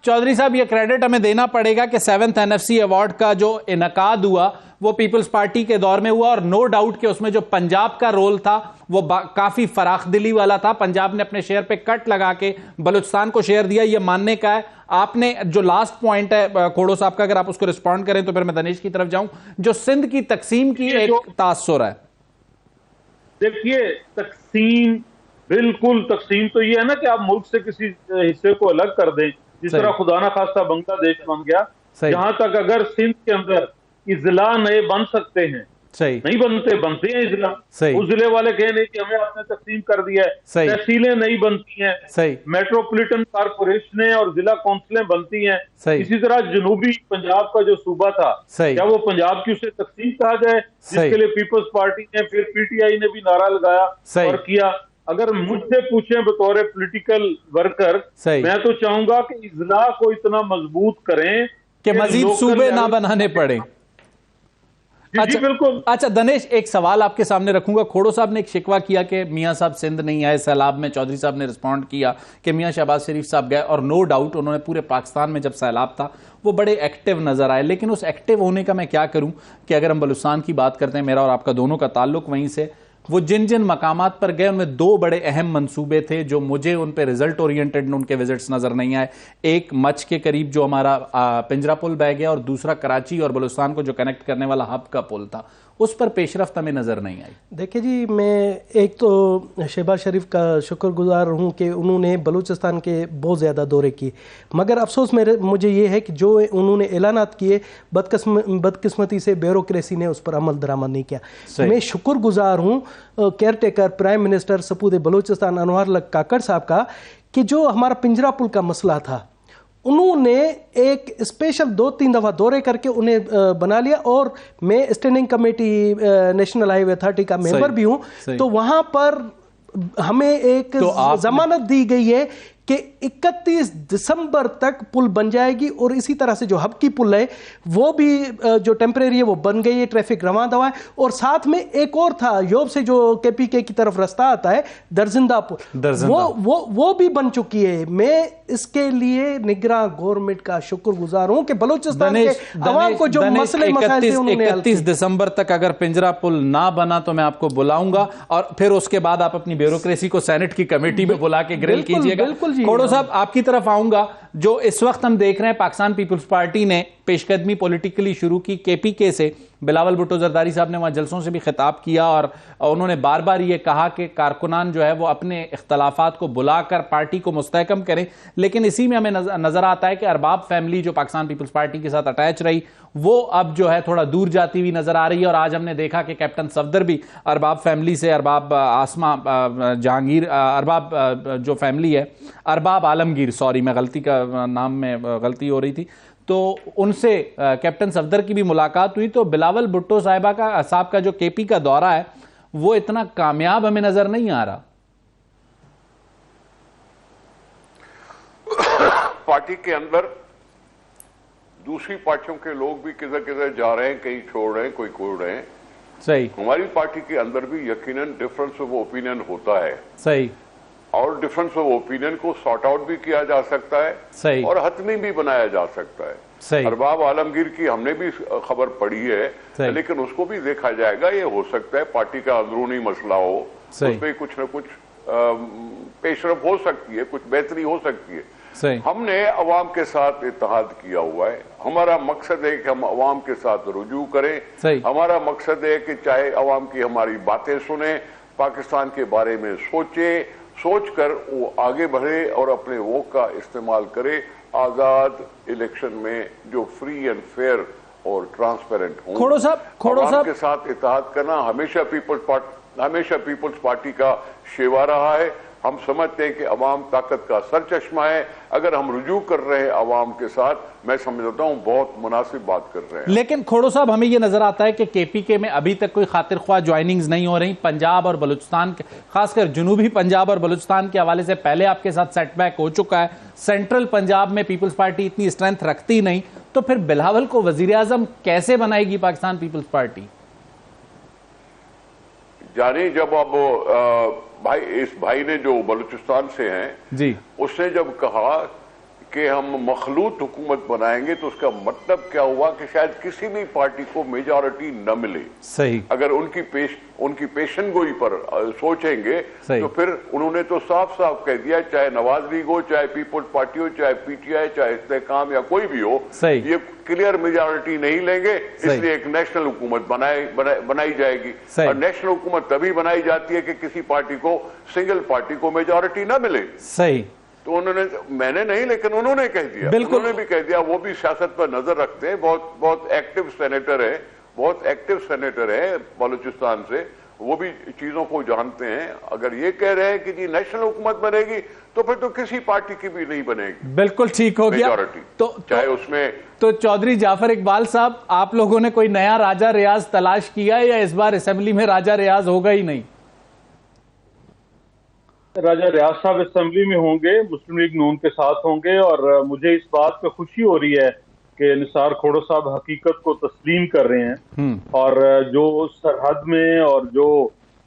चौधरी साहब ये क्रेडिट हमें देना पड़ेगा कि 7th एनएफसी अवार्ड का जो इनकाद हुआ वो पीपल्स पार्टी के दौर में हुआ और नो डाउट कि उसमें जो पंजाब का रोल था वो काफी फराखदिली वाला था। पंजाब ने अपने शेयर पे कट लगा के बलूचिस्तान को शेयर दिया, ये मानने का है। आपने जो लास्ट पॉइंट है खोड़ो साहब का, अगर आप उसको रिस्पॉन्ड करें तो फिर मैं दनेश की तरफ जाऊं। जो सिंध की तकसीम की एक तासुर है, देखिए तकसीम, बिल्कुल तकसीम तो ये है ना कि आप मुल्क से किसी हिस्से को अलग कर दें, जिस तरह खुदा ना खास्ता बांग्लादेश बन गया। जहां तक अगर सिंध के अंदर इजला नए बन सकते हैं सही नहीं बनते हैं जिला। सही। उस जिले वाले कहे नहीं कि हमें आपने तकसीम कर दिया है। सही। तहसीलें नहीं बनती हैं। सही। मेट्रोपॉलिटन कॉर्पोरेशनें और जिला काउंसिलें बनती हैं। सही। इसी तरह जनूबी पंजाब का जो सूबा था, सही। क्या वो पंजाब की उसे तकसीम कहा जाए, जिसके लिए पीपल्स पार्टी ने फिर पीटीआई ने भी नारा लगाया और किया। अगर मुझसे पूछें बतौर पॉलिटिकल वर्कर, मैं तो चाहूंगा कि इजला को इतना मजबूत करें कि मजीद सूबे ना बनाने पड़े। अच्छा, बिल्कुल। अच्छा दिनेश, एक सवाल आपके सामने रखूंगा। खोड़ो साहब ने एक शिकवा किया कि मियां साहब सिंध नहीं आए सैलाब में। चौधरी साहब ने रिस्पॉन्ड किया कि मियां शहबाज शरीफ साहब गए, और नो डाउट उन्होंने पूरे पाकिस्तान में जब सैलाब था वो बड़े एक्टिव नजर आए। लेकिन उस एक्टिव होने का मैं क्या करूं कि अगर हम बलूचिस्तान की बात करते हैं, मेरा और आपका दोनों का ताल्लुक वहीं से, वो जिन जिन मकामात पर गए उनमें दो बड़े अहम मंसूबे थे जो मुझे उन पे रिजल्ट ओरिएंटेड उनके विजिट्स नजर नहीं आए। एक मच के करीब जो हमारा पिंजरा पुल बह गया, और दूसरा कराची और बलूचिस्तान को जो कनेक्ट करने वाला हब का पुल था, उस पर पेशरफ्त हमें नजर नहीं आई। देखिए जी, मैं एक तो शहबाज शरीफ का शुक्रगुजार हूँ कि उन्होंने बलूचिस्तान के बहुत ज़्यादा दौरे किए, मगर अफसोस मुझे ये है कि जो उन्होंने ऐलानात किए बदकिस्मती से ब्यूरोक्रेसी ने उस पर अमल दरामद नहीं किया। मैं शुक्रगुजार हूँ केयर टेकर प्राइम मिनिस्टर सपूत बलूचिस्तान अनवर लक काकड़ साहब का कि जो हमारा पिंजरा पुल का मसला था उन्होंने एक स्पेशल 2-3 दफ़ा दौरे करके उन्हें बना लिया। और मैं standing committee national highway authority का मेंबर भी हूं, तो वहां पर हमें एक जमानत दी गई है कि 31 दिसंबर तक पुल बन जाएगी। और इसी तरह से जो हब की पुल है वो भी जो टेम्परेरी है वो बन गई है, ट्रैफिक रवां दवा है। और साथ में एक और था योब से जो केपीके की तरफ रास्ता आता है दरजिंदा पुल, वो भी बन चुकी है। मैं इसके लिए निगरां गवर्नमेंट का शुक्रगुजार हूं कि बलूचिस्तान के अवाम को जो मसले मसाइल थे उन्होंने 31 दिसंबर तक अगर पिंजरा पुल ना बना तो मैं आपको बुलाऊंगा, और फिर उसके बाद आप अपनी ब्यूरोक्रेसी को सेनेट की कमेटी में बुला के ग्रिल कीजिएगा। खोड़ो साहब, आपकी तरफ आऊंगा। जो इस वक्त हम देख रहे हैं, पाकिस्तान पीपल्स पार्टी ने पेशकदमी पॉलिटिकली शुरू की केपीके से। बिलावल भुट्टो जरदारी साहब ने वहां जलसों से भी खिताब किया और उन्होंने बार बार ये कहा कि कारकुनान जो है वो अपने इख्तलाफात को बुलाकर पार्टी को मुस्तहकम करें। लेकिन इसी में हमें नजर आता है कि अरबाब फैमिली जो पाकिस्तान पीपल्स पार्टी के साथ अटैच रही, वो अब जो है थोड़ा दूर जाती हुई नजर आ रही है। और आज हमने देखा कि कैप्टन सफदर भी अरबाब फैमिली से, अरबाब आसमा जहांगीर, अरबाब जो फैमिली है, अरबाब आलमगीर, सॉरी मैं गलती का नाम में गलती हो रही थी, तो उनसे कैप्टन सफदर की भी मुलाकात हुई। तो बिलावल भुट्टो साहब का जो केपी का दौरा है वो इतना कामयाब हमें नजर नहीं आ रहा। पार्टी के अंदर दूसरी पार्टियों के लोग भी किधर किधर जा रहे हैं, कहीं छोड़ रहे हैं, कोई कोड़ रहे हैं। सही। हमारी पार्टी के अंदर भी यकीनन डिफरेंस ऑफ ओपिनियन होता है। सही। और डिफरेंस ऑफ ओपिनियन को सॉर्ट आउट भी किया जा सकता है। सही। और हतमी भी बनाया जा सकता है। सही। अरबाब आलमगीर की हमने भी खबर पढ़ी है, लेकिन उसको भी देखा जाएगा। ये हो सकता है पार्टी का अंदरूनी मसला हो, उसमें कुछ न कुछ पेशरफ हो सकती है, कुछ बेहतरी हो सकती है। हमने अवाम के साथ इत्तेहाद किया हुआ है। हमारा मकसद है कि हम अवाम के साथ रुजू करें। हमारा मकसद है कि चाहे अवाम की हमारी बातें सुने, पाकिस्तान के बारे में सोचकर वो आगे बढ़े और अपने वोट का इस्तेमाल करे आजाद इलेक्शन में जो फ्री एंड फेयर और ट्रांसपेरेंट हो। खोड़ो साहब के साथ इत्तेहाद करना हमेशा पीपल्स पार्टी का शेवा रहा है। हम समझते हैं कि अवाम ताकत का सरचश्मा है। अगर हम रुजू कर रहे हैं अवाम के साथ, मैं समझता हूं बहुत मुनासिब बात कर रहे हैं। लेकिन खोड़ो साहब, हमें यह नजर आता है कि केपीके में अभी तक कोई खातिर ख्वाह ज्वाइनिंग्स नहीं हो रही। पंजाब और बलूचिस्तान, खासकर जनूबी पंजाब और बलूचिस्तान के हवाले से पहले आपके साथ सेटबैक हो चुका है। सेंट्रल पंजाब में पीपल्स पार्टी इतनी स्ट्रेंथ रखती नहीं, तो फिर बिलावल को वजीर आजम कैसे बनाएगी पाकिस्तान पीपल्स पार्टी? जानी, जब अब इस भाई ने जो बलूचिस्तान से हैं जी, उसने जब कहा कि हम मखलूत हुकूमत बनाएंगे, तो उसका मतलब क्या हुआ कि शायद किसी भी पार्टी को मेजॉरिटी न मिले। सही। अगर उनकी पेशनगोई पर सोचेंगे तो फिर उन्होंने तो साफ साफ कह दिया, चाहे नवाज लीग हो, चाहे पीपल्स पार्टी हो, चाहे पीटीआई, चाहे इस्तेकाम या कोई भी हो, ये क्लियर मेजॉरिटी नहीं लेंगे, इसलिए एक नेशनल हुकूमत बनाई जाएगी। और नेशनल हुकूमत तभी बनाई जाती है कि किसी पार्टी को, सिंगल पार्टी को मेजॉरिटी न मिले। सही। तो मैंने नहीं, लेकिन उन्होंने कह दिया। उन्होंने भी कह दिया। वो भी सियासत पर नजर रखते हैं, बहुत एक्टिव सेनेटर है, बहुत एक्टिव सेनेटर है बलूचिस्तान से, वो भी चीजों को जानते हैं। अगर ये कह रहे हैं कि जी नेशनल हुकूमत बनेगी तो फिर तो किसी पार्टी की भी नहीं बनेगी। बिल्कुल ठीक हो गया। तो चाहे उसमें तो चौधरी जाफर इकबाल साहब, आप लोगों ने कोई नया राजा रियाज तलाश किया या इस बार असेंबली में राजा रियाज होगा ही नहीं? राजा रियाज साहब असेंबली में होंगे, मुस्लिम लीग नून के साथ होंगे, और मुझे इस बात पे खुशी हो रही है कि निसार खोड़ो साहब हकीकत को तस्लीम कर रहे हैं, और जो सरहद में और जो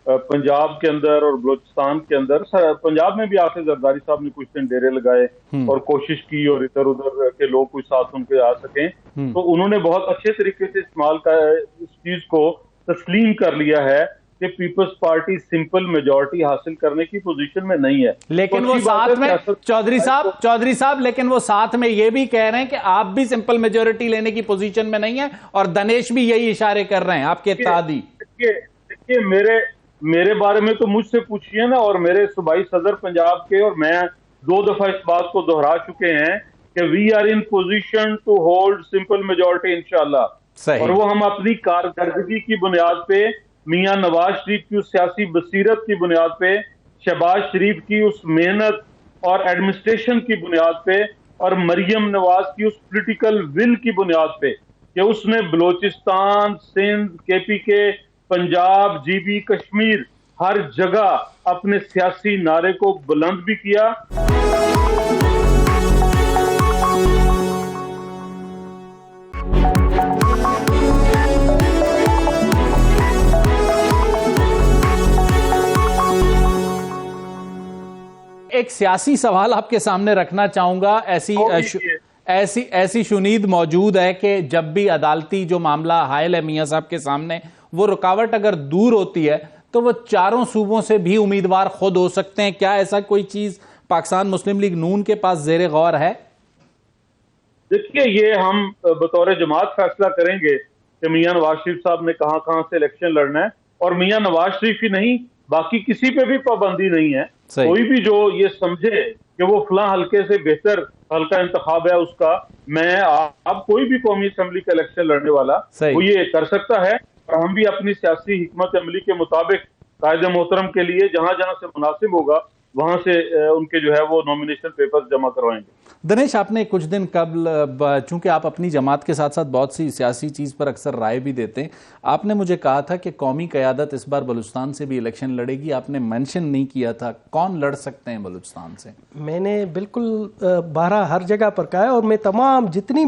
पंजाब के अंदर और बलूचिस्तान के अंदर, पंजाब में भी आके जरदारी साहब ने कुछ दिन डेरे लगाए और कोशिश की और इधर उधर के लोग कुछ साथ उनके आ सकें, तो उन्होंने बहुत अच्छे तरीके से इस चीज को तस्लीम कर लिया है कि पीपल्स पार्टी सिंपल मेजॉरिटी हासिल करने की पोजीशन में नहीं है। लेकिन वो साथ में चौधरी साहब लेकिन वो साथ में ये भी कह रहे हैं कि आप भी सिंपल मेजॉरिटी लेने की पोजीशन में नहीं है, और दनेश भी यही इशारे कर रहे हैं आपके इत्तेहादी। देखिए मेरे बारे में तो मुझसे पूछिए ना, और मेरे सूबाई सदर पंजाब के, और मैं 2 दफा इस बात को दोहरा चुके हैं कि we are in position to hold simple majority इंशाल्लाह, और वो हम अपनी कारकर्दगी की बुनियाद पे, मियां नवाज शरीफ की उस सियासी बसीरत की बुनियाद पे, शहबाज शरीफ की उस मेहनत और एडमिनिस्ट्रेशन की बुनियाद पे, और मरियम नवाज की उस पॉलिटिकल विल की बुनियाद पे कि उसने बलूचिस्तान, सिंध, KPK, पंजाब, GB, कश्मीर, हर जगह अपने सियासी नारे को बुलंद भी किया। एक सियासी सवाल आपके सामने रखना चाहूंगा। ऐसी शुनीद मौजूद है कि जब भी अदालती जो मामला हायल है मियां साहब के सामने, वो रुकावट अगर दूर होती है तो वो चारों सूबों से भी उम्मीदवार खुद हो सकते हैं। क्या ऐसा कोई चीज पाकिस्तान मुस्लिम लीग नून के पास ज़ेरे गौर है? देखिए, ये हम बतौर जमात फैसला करेंगे कि मियां नवाज शरीफ साहब ने कहां से इलेक्शन लड़ना है, और मियां नवाज शरीफ ही नहीं, बाकी किसी पे भी पाबंदी नहीं है। कोई भी जो ये समझे कि वो फलां हल्के से बेहतर हल्का इंतखाब है उसका, मैं आप कोई भी कौमी असेंबली का इलेक्शन लड़ने वाला वो ये कर सकता है, और हम भी अपनी सियासी हिकमत अमली के मुताबिक कायदे मोहतरम के लिए जहां जहां से मुनासिब होगा वहां से उनके जो है वो नॉमिनेशन पेपर्स जमा करवाएंगे। दनेश, आपने कुछ दिन कबल, चूंकि आप अपनी जमात के साथ साथ बहुत सी सियासी चीज़ पर अक्सर राय भी देते हैं, आपने मुझे कहा था कि कौमी क़यादत इस बार बलूचिस्तान से भी इलेक्शन लड़ेगी। आपने मेंशन नहीं किया था कौन लड़ सकते हैं बलूचिस्तान से। मैंने बिल्कुल 12 हर जगह पर कहा है, और मैं तमाम जितने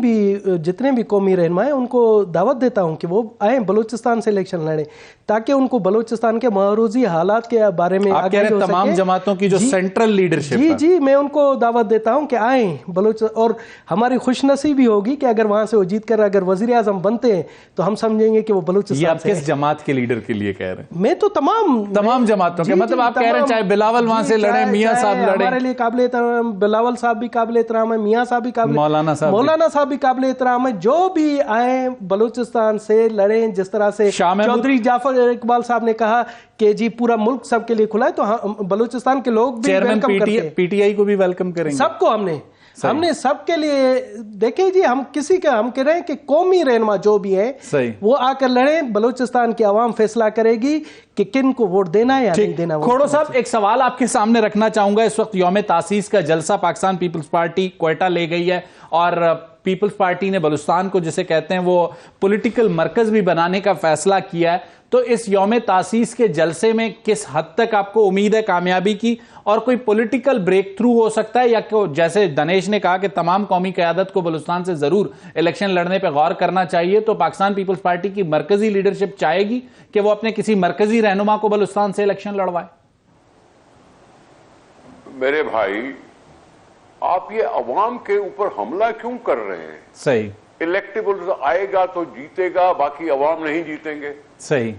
भी कौमी रहनुमा हैं उनको दावत देता हूँ कि वो आए बलूचिस्तान से इलेक्शन लड़ें, ताकि उनको बलूचिस्तान के मारूजी हालात के बारे में तमाम जमातों की जो सेंट्रल लीडरशिप जी मैं उनको दावत देता हूं कि आए बलूच, और हमारी खुशनसीबी होगी कि अगर वहां से वो जीत कर अगर वजीर आजम बनते हैं तो हम समझेंगे कि वो बलूचिस्तान। ये आप किस जमात के लीडर के लिए कह रहे हैं? मैं तो तमाम जमातों के, मतलब आप कह रहे हैं चाहे बिलावल वहां से लड़े, मियां साहब लड़े, हमारे लिए काबिल एहतराम बिलावल साहब भी काबिल एहतराम है, मियां साहब भी काबिल, मौलाना साहब भी काबिल एहतराम है। जो भी आए बलूचिस्तान से लड़े, जिस तरह से चौधरी जाफर इकबाल साहब ने कहा कि जी पूरा मुल्क सबके लिए खुला है, तो बलूचिस्तान के लोग भी वेलकम करते हैं, PTI को भी वेलकम करेंगे, सबको हमने सबके लिए। देखिए जी, हम कह रहे हैं कि कौमी रहनुमा जो भी है वो आकर लड़े, बलूचिस्तान की आवाम फैसला करेगी कि किन को वोट देना है या नहीं देना। खोड़ो साहब, एक सवाल आपके सामने रखना चाहूंगा। इस वक्त यौम तासीस का जलसा पाकिस्तान पीपल्स पार्टी क्वेटा ले गई है, और पीपल्स पार्टी ने बलूचिस्तान को, जिसे कहते हैं वो पॉलिटिकल मरकज भी बनाने का फैसला किया है। तो इस यौम तासीस के जलसे में किस हद तक आपको उम्मीद है कामयाबी की, और कोई पॉलिटिकल ब्रेक थ्रू हो सकता है, या जैसे दनेश ने कहा कि तमाम कौमी क़यादत को बलूचिस्तान से जरूर इलेक्शन लड़ने पर गौर करना चाहिए, तो पाकिस्तान पीपल्स पार्टी की मरकजी लीडरशिप चाहेगी कि वो अपने किसी मरकजी रहनुमा को बलूचिस्तान से इलेक्शन लड़वाए? मेरे भाई, आप ये अवाम के ऊपर हमला क्यों कर रहे हैं? सही, इलेक्टेबल्स आएगा तो जीतेगा, बाकी अवाम नहीं जीतेंगे। सही,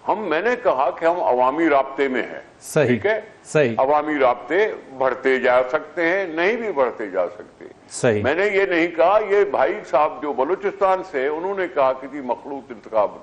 मैंने कहा कि हम अवामी राब्ते में हैं। सही, ठीक है, सही, अवामी राब्ते बढ़ते जा सकते हैं, नहीं भी बढ़ते जा सकते। सही, मैंने ये नहीं कहा, ये भाई साहब जो बलूचिस्तान से, उन्होंने कहा कि जी मखलूत इंतखाब,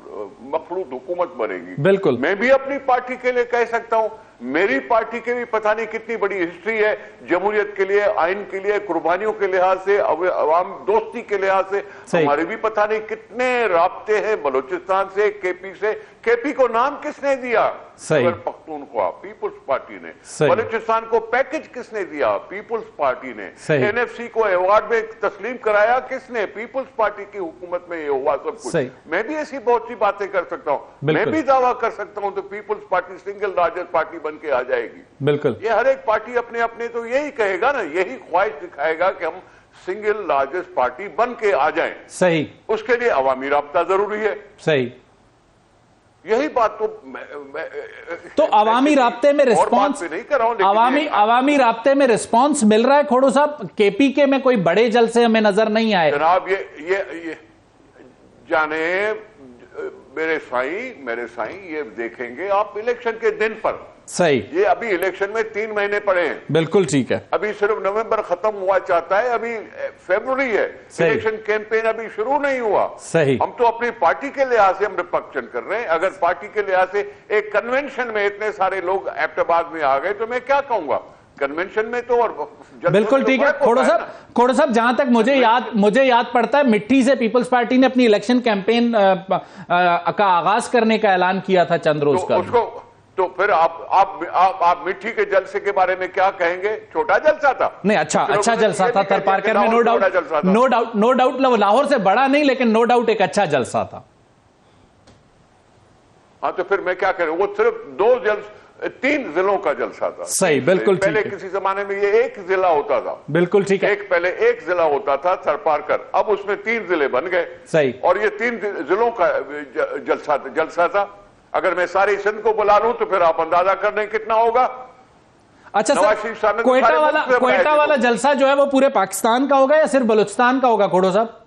मखलूत हुकूमत बनेगी। बिल्कुल, मैं भी अपनी पार्टी के लिए कह सकता हूं, मेरी पार्टी के भी पता नहीं कितनी बड़ी हिस्ट्री है जमहूरियत के लिए, आइन के लिए, कुर्बानियों के लिहाज से, अवाम दोस्ती के लिहाज से हमारे भी पता नहीं कितने राब्ते हैं बलूचिस्तान से, केपी से। केपी को नाम किसने दिया? खैबर पख्तूनख्वा, पीपुल्स पार्टी ने। बलूचिस्तान को पैकेज किसने दिया? पीपुल्स पार्टी ने। एनएफसी को अवार्ड में तस्लीम कराया किसने? पीपुल्स पार्टी की हुकूमत में ये हुआ सब कुछ। मैं भी ऐसी बहुत सी बातें कर सकता हूं, मैं भी दावा कर सकता हूं तो people's party single largest party बन के आ जाएगी। बिल्कुल, ये हर एक पार्टी अपने अपने तो यही कहेगा ना, यही ख्वाहिश दिखाएगा कि हम सिंगल लार्जेस्ट पार्टी बन के आ जाएं। सही, उसके लिए अवामी राब्ता जरूरी है। सही, यही बात तो अवामी राब्ते में रिस्पांस नहीं कर रहा हूं, अवामी राब्ते में रिस्पांस मिल रहा है खोड़ो साहब? केपीके में कोई बड़े जलसे हमें नजर नहीं आए जनाब। ये जाने मेरे साईं ये देखेंगे आप इलेक्शन के दिन पर। सही, ये अभी इलेक्शन में 3 महीने पड़े हैं। बिल्कुल ठीक है, अभी सिर्फ नवंबर खत्म हुआ चाहता है, अभी फरवरी है, इलेक्शन कैंपेन अभी शुरू नहीं हुआ। सही, हम तो अपनी पार्टी के लिहाज से हम रिपक्शन कर रहे हैं। अगर पार्टी के लिहाज से एक कन्वेंशन में इतने सारे लोग एबटाबाद में आ गए तो मैं क्या कहूंगा? कन्वेंशन में तो और बिल्कुल ठीक है। खोड़ो साहब जहां तक मुझे याद पड़ता है, मिट्टी से पीपल्स पार्टी ने अपनी इलेक्शन कैंपेन का आगाज करने का ऐलान किया था चंद रोज का। तो फिर आप मिट्टी के जलसे के बारे में क्या कहेंगे? छोटा जलसा था? नहीं, अच्छा जलसा था थरपारकर में, नो डाउट लाहौर से बड़ा नहीं, लेकिन नो डाउट एक अच्छा जलसा था। हाँ, तो फिर मैं क्या करूं? वो सिर्फ 3 जिलों का जलसा था। सही, बिल्कुल ठीक है। पहले किसी जमाने में ये 1 जिला होता था। बिल्कुल ठीक है, पहले 1 जिला होता था थरपारकर, अब उसमें 3 जिले बन गए। सही, और ये 3 जिलों का जलसा था। अगर मैं सारी सिंध को बुला लूं तो फिर आप अंदाजा कर दें कितना होगा। अच्छा सर, क्वेटा वाला जलसा जो है वो पूरे पाकिस्तान का होगा या सिर्फ बलूचिस्तान का होगा खोड़ो साहब?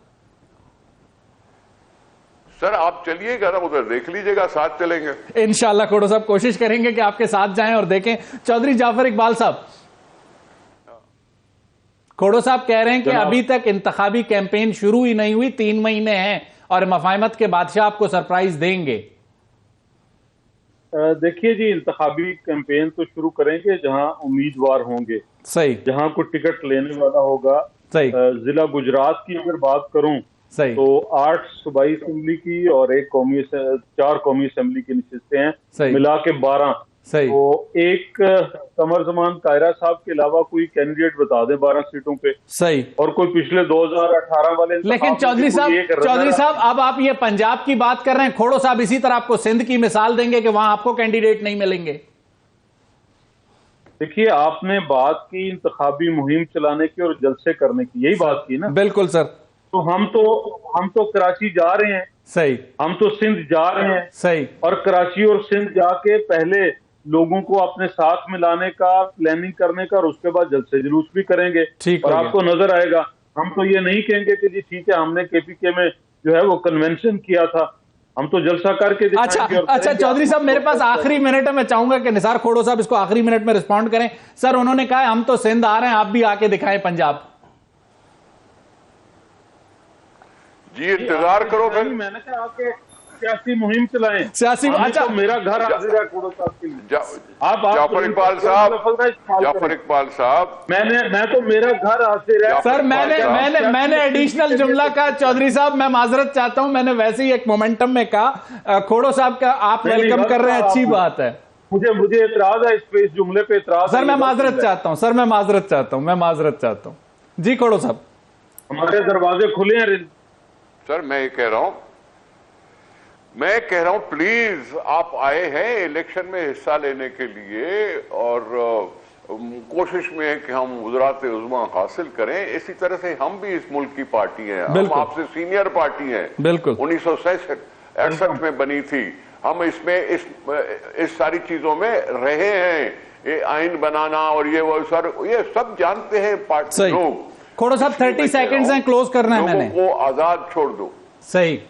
सर आप चलिएगा ना, उधर देख लीजिएगा, साथ चलेंगे इंशाल्लाह। खोड़ो साहब कोशिश करेंगे कि आपके साथ जाएं और देखें। चौधरी जाफर इकबाल साहब, खोड़ो साहब कह रहे हैं कि अभी तक इंतखाबी कैंपेन शुरू ही नहीं हुई, 3 महीने हैं और मफाहिमत के बादशाह आपको सरप्राइज देंगे। देखिए जी, इंतखाबी कैंपेन तो शुरू करेंगे जहां उम्मीदवार होंगे। सही, जहां कोई टिकट लेने वाला होगा। सही, जिला गुजरात की अगर बात करूं सही, तो 8 सूबाई असेंबली की और 4 कौमी असेंबली की नशिस्तें हैं, मिला के 12। सही, तो एक कमर जमान कायरा साहब के अलावा कोई कैंडिडेट बता दें 12 सीटों पे। सही, और कोई पिछले 2018 वाले। लेकिन चौधरी साहब अब आप ये पंजाब की बात कर रहे हैं, खोड़ो साहब इसी तरह आपको सिंध की मिसाल देंगे कि वहां आपको कैंडिडेट नहीं मिलेंगे। देखिए, आपने बात की इंतखाबी मुहिम चलाने की और जलसे करने की, यही बात की ना? बिल्कुल सर। तो हम तो कराची जा रहे हैं। सही, हम तो सिंध जा रहे हैं। सही, और कराची और सिंध जाके पहले लोगों को अपने साथ मिलाने का, प्लानिंग करने का, और उसके बाद जलसे जुलूस भी करेंगे। और आपको नजर आएगा। हम तो ये नहीं कहेंगे कि जी ठीक है हमने केपीके में जो है वो कन्वेंशन किया था, हम तो जलसा करके दिखाएंगे। अच्छा चौधरी साहब, मेरे पास आखिरी मिनट है, मैं चाहूंगा कि निसार खोड़ो साहब इसको आखिरी मिनट में रिस्पॉन्ड करें। सर उन्होंने कहा हम तो सिंध आ रहे हैं, आप भी आके दिखाएं पंजाब। जी इंतजार करो फिर। मैंने कहा आपके सियासी मुहिम चलाएं। सियासी, अच्छा तो मेरा घर हाजिर है खोड़ो साहब के लिए। आप जाफर इकबाल साहब, मैं तो मेरा घर हाजिर है। सर मैंने एडिशनल जुमला का चौधरी साहब, मैं माजरत चाहता हूं, मैंने वैसे ही एक मोमेंटम में कहा। खोड़ो साहब का आप वेलकम कर रहे हैं, अच्छी बात है। मुझे एतराज है इस जुमले पे, एतराज। सर मैं माजरत चाहता हूं, मैं माजरत चाहता हूं। जी खोड़ो साहब, हमारे दरवाजे खुले हैं। सर मैं ये कह रहा हूं प्लीज आप आए हैं इलेक्शन में हिस्सा लेने के लिए और कोशिश में है कि हम वज़रात उज़्मा हासिल करें। इसी तरह से हम भी इस मुल्क की पार्टी हैं, हम आपसे सीनियर पार्टी हैं। बिल्कुल 1967 में बनी थी। हम इसमें इस सारी चीजों में रहे हैं। ये आइन बनाना और ये वो सर ये सब जानते हैं पार्टी लोग। खोड़ो साहब 30 सेकंड्स हैं, क्लोज करना है मैंने। लोगों को आजाद छोड़ दो। सही,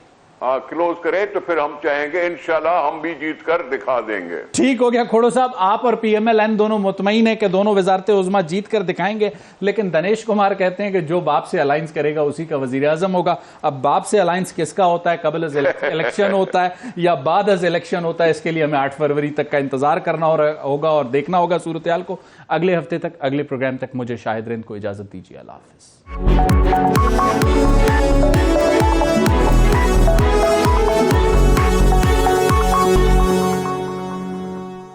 क्लोज करे तो फिर हम चाहेंगे इंशाल्लाह हम भी जीत कर दिखा देंगे। ठीक हो गया खोड़ो साहब, आप और पीएमएल-एन दोनों मुतमईन है कि दोनों वजारतें उज़्मा जीत कर दिखाएंगे, लेकिन दनेश कुमार कहते हैं कि जो बाप से अलायंस करेगा उसी का वजीर आजम होगा। अब बाप से अलायंस किसका होता है, कबल इलेक्शन होता है या बाद इलेक्शन होता है, इसके लिए हमें 8 फरवरी तक का इंतजार करना होगा और देखना होगा सूरत हाल को। अगले हफ्ते तक, अगले प्रोग्राम तक मुझे शाहिद रिंद को इजाजत दीजिए। अल्लाह हाफिज।